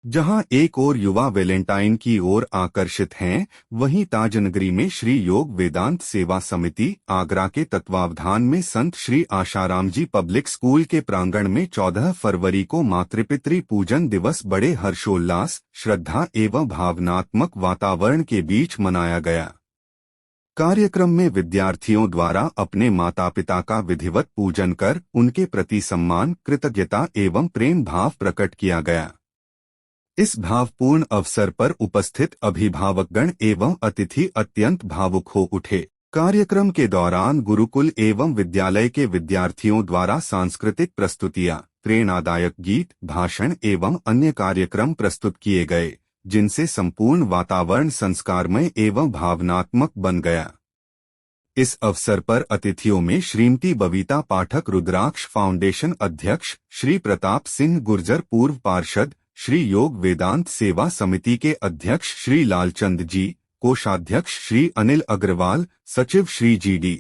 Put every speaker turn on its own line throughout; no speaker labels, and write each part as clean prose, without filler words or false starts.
जहां एक ओर युवा वैलेंटाइन की ओर आकर्षित हैं, वहीं ताजनगरी में श्री योग वेदांत सेवा समिति आगरा के तत्वावधान में संत श्री आशाराम जी पब्लिक स्कूल के प्रांगण में 14 फरवरी को मातृपितृ पूजन दिवस बड़े हर्षोल्लास, श्रद्धा एवं भावनात्मक वातावरण के बीच मनाया गया। कार्यक्रम में विद्यार्थियों द्वारा अपने माता पिता का विधिवत पूजन कर उनके प्रति सम्मान, कृतज्ञता एवं प्रेम भाव प्रकट किया गया। इस भावपूर्ण अवसर पर उपस्थित अभिभावकगण एवं अतिथि अत्यंत भावुक हो उठे। कार्यक्रम के दौरान गुरुकुल एवं विद्यालय के विद्यार्थियों द्वारा सांस्कृतिक प्रस्तुतियां, प्रेरणादायक गीत, भाषण एवं अन्य कार्यक्रम प्रस्तुत किए गए, जिनसे संपूर्ण वातावरण संस्कारमय एवं भावनात्मक बन गया। इस अवसर पर अतिथियों में श्रीमती बबीता पाठक रुद्राक्ष फाउंडेशन अध्यक्ष, श्री प्रताप सिंह गुर्जर पूर्व पार्षद, श्री योग वेदांत सेवा समिति के अध्यक्ष श्री लालचंद जी, कोषाध्यक्ष श्री अनिल अग्रवाल, सचिव श्री जी.डी.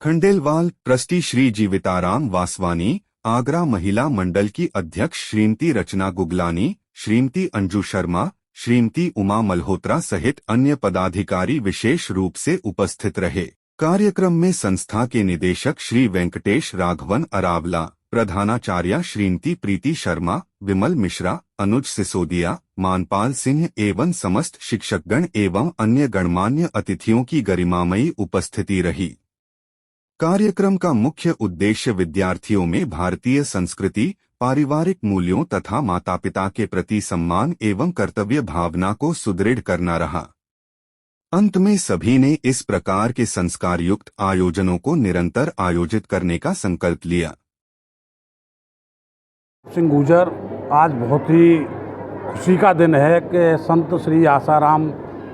खंडेलवाल, ट्रस्टी श्री जीविताराम वासवानी, आगरा महिला मंडल की अध्यक्ष श्रीमती रचना गुगलानी, श्रीमती अंजू शर्मा, श्रीमती उमा मल्होत्रा सहित अन्य पदाधिकारी विशेष रूप से उपस्थित रहे। कार्यक्रम में संस्था के निदेशक श्री वेंकटेश राघवन अरावला, प्रधानाचार्य श्रीमती प्रीति शर्मा, विमल मिश्रा, अनुज सिसोदिया, मानपाल सिंह एवं समस्त शिक्षकगण एवं अन्य गणमान्य अतिथियों की गरिमामयी उपस्थिति रही। कार्यक्रम का मुख्य उद्देश्य विद्यार्थियों में भारतीय संस्कृति, पारिवारिक मूल्यों तथा माता पिता के प्रति सम्मान एवं कर्तव्य भावना को सुदृढ़ करना रहा। अंत में सभी ने इस प्रकार के संस्कारयुक्त आयोजनों को निरंतर आयोजित करने का संकल्प लिया।
सिंह गुर्जर, आज बहुत ही खुशी का दिन है कि संत श्री आसाराम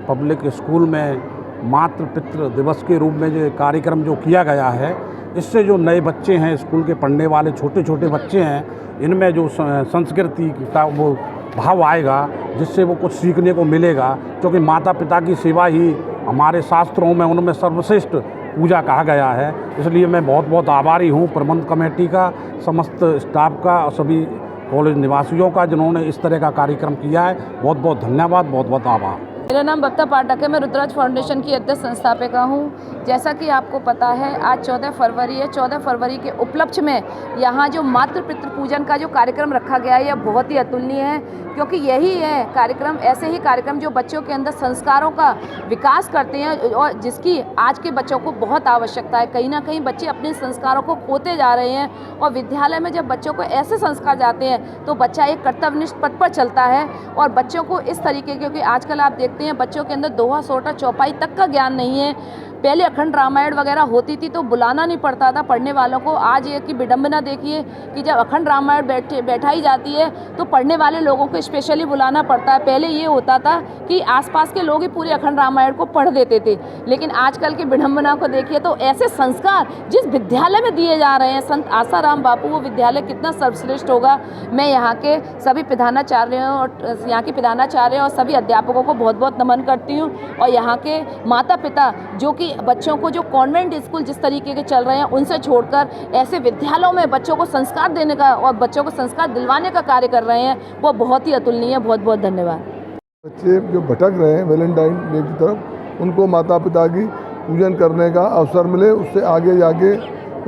पब्लिक स्कूल में मातृ पितृ दिवस के रूप में जो कार्यक्रम जो किया गया है, इससे जो नए बच्चे हैं, स्कूल के पढ़ने वाले छोटे छोटे बच्चे हैं, इनमें जो संस्कृति का वो भाव आएगा, जिससे वो कुछ सीखने को मिलेगा। क्योंकि माता पिता की सेवा ही हमारे शास्त्रों में उनमें सर्वश्रेष्ठ पूजा कहा गया है। इसलिए मैं बहुत बहुत आभारी हूँ प्रबंध कमेटी का, समस्त स्टाफ का और सभी कॉलेज निवासियों का, जिन्होंने इस तरह का कार्यक्रम किया है। बहुत बहुत धन्यवाद, बहुत बहुत आभार।
मेरा नाम बबीता पाठक है। मैं रुद्राक्ष फाउंडेशन की अध्यक्ष संस्थापिका हूँ। जैसा कि आपको पता है, आज 14 फरवरी है। 14 फरवरी के उपलक्ष्य में यहाँ जो मातृ पितृ पूजन का जो कार्यक्रम रखा गया है, यह बहुत ही अतुलनीय है, क्योंकि यही है कार्यक्रम, ऐसे ही कार्यक्रम जो बच्चों के अंदर संस्कारों का विकास करते हैं और जिसकी आज के बच्चों को बहुत आवश्यकता है। कहीं ना कहीं बच्चे अपने संस्कारों को खोते जा रहे हैं और विद्यालय में जब बच्चों को ऐसे संस्कार जाते हैं तो बच्चा एक कर्तव्यनिष्ठ पथ पर चलता है और बच्चों को इस तरीके, क्योंकि आजकल आप देखते हैं बच्चों के अंदर दोहा सोटा चौपाई तक का ज्ञान नहीं है। पहले अखंड रामायण वगैरह होती थी तो बुलाना नहीं पड़ता था पढ़ने वालों को। आज ये की विडंबना देखिए कि जब अखंड रामायण बैठाई जाती है तो पढ़ने वाले लोगों को स्पेशली बुलाना पड़ता है। पहले ये होता था कि आसपास के लोग ही पूरे अखंड रामायण को पढ़ देते थे, लेकिन आजकल की विडंबना को देखिए तो ऐसे संस्कार जिस विद्यालय में दिए जा रहे हैं, संत आसाराम बापू, वो विद्यालय कितना सर्वश्रेष्ठ होगा। मैं यहाँ के सभी प्रधानाचार्यों और यहाँ के प्रधानाचार्य और सभी अध्यापकों को बहुत बहुत नमन करती हूँ और यहाँ के माता पिता जो कि बच्चों को जो कॉन्वेंट स्कूल जिस तरीके के चल रहे हैं उनसे छोड़कर ऐसे विद्यालयों में बच्चों को संस्कार देने का और बच्चों को संस्कार दिलवाने का कार्य कर रहे हैं, वो बहुत ही अतुलनीय है। बहुत बहुत धन्यवाद।
बच्चे जो भटक रहे हैं वैलेंटाइन डे की तरफ, उनको माता पिता की पूजन करने का अवसर मिले, उससे आगे जाके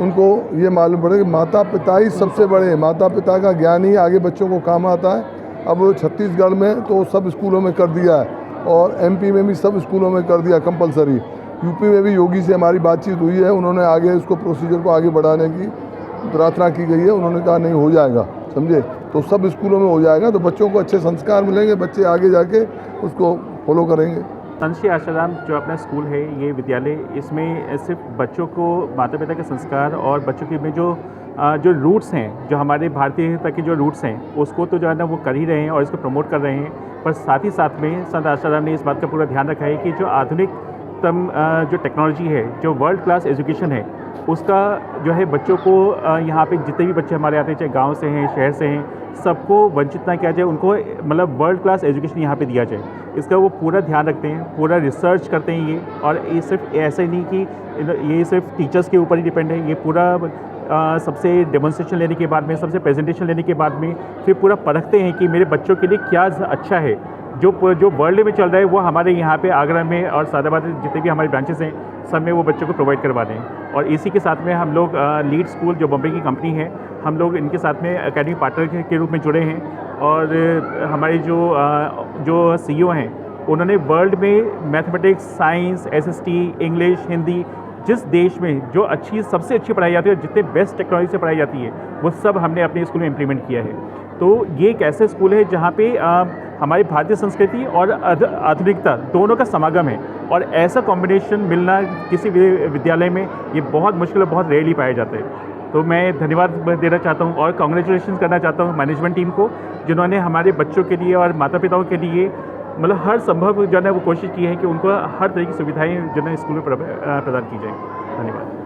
उनको ये मालूम पड़े कि माता पिता ही सबसे बड़े हैं। माता पिता का ज्ञान ही आगे बच्चों को काम आता है। अब छत्तीसगढ़ में तो सब स्कूलों में कर दिया है और MP में भी सब स्कूलों में कर दिया कंपलसरी। यूपी में भी योगी से हमारी बातचीत हुई है, उन्होंने आगे उसको प्रोसीजर को आगे बढ़ाने की प्रार्थना की गई है। उन्होंने कहा नहीं हो जाएगा, समझे, तो सब स्कूलों में हो जाएगा तो बच्चों को अच्छे संस्कार मिलेंगे, बच्चे आगे जाके उसको फॉलो करेंगे।
संत श्री आशाराम जो अपना स्कूल है, ये विद्यालय, इसमें सिर्फ बच्चों को माता पिता के संस्कार और बच्चों के में जो रूट्स हैं, जो हमारे भारतीयता के जो रूट्स हैं, उसको तो जो है ना वो कर ही रहे हैं और इसको प्रमोट कर रहे हैं। पर साथ ही साथ में संत आशाराम ने इस बात का पूरा ध्यान रखा है कि जो आधुनिक जो टेक्नोलॉजी है, जो वर्ल्ड क्लास एजुकेशन है, उसका जो है बच्चों को यहाँ पे जितने भी बच्चे हमारे आते हैं, चाहे गांव से हैं, शहर से हैं, सबको वंचित ना किया जाए, उनको मतलब वर्ल्ड क्लास एजुकेशन यहाँ पे दिया जाए। इसका वो पूरा ध्यान रखते हैं, पूरा रिसर्च करते हैं ये। और ये सिर्फ ऐसे नहीं कि ये सिर्फ टीचर्स के ऊपर ही डिपेंड है, ये पूरा सबसे डेमोन्स्ट्रेशन लेने के बाद में, सबसे प्रेजेंटेशन लेने के बाद में फिर पूरा परखते हैं कि मेरे बच्चों के लिए क्या अच्छा है। जो वर्ल्ड में चल रहा है वो हमारे यहाँ पे आगरा में और सादाबाद में जितने भी हमारे ब्रांचेस हैं सब में वो बच्चों को प्रोवाइड करवा दें। और इसी के साथ में हम लोग लीड स्कूल जो बॉम्बे की कंपनी है, हम लोग इनके साथ में एकेडमिक पार्टनर के रूप में जुड़े हैं। और हमारे जो CEO हैं उन्होंने वर्ल्ड में mathematics, science, SST, English, Hindi जिस देश में जो सबसे अच्छी पढ़ाई जाती है, जितने बेस्ट टेक्नोलॉजी से पढ़ाई जाती है, वो सब हमने अपने स्कूल में इम्प्लीमेंट किया है। तो ये एक ऐसे स्कूल है जहाँ पे हमारी भारतीय संस्कृति और आधुनिकता दोनों का समागम है। और ऐसा कॉम्बिनेशन मिलना किसी विद्यालय में ये बहुत मुश्किल और बहुत रेयरली पाया जाता है। तो मैं धन्यवाद देना चाहता हूँ और कॉन्ग्रेचुलेशन करना चाहता हूँ मैनेजमेंट टीम को, जिन्होंने हमारे बच्चों के लिए और माता पिताओं के लिए मतलब हर संभव जो है वो कोशिश की है कि उनको हर तरह की सुविधाएं जो है स्कूल में प्रदान की जाए। धन्यवाद।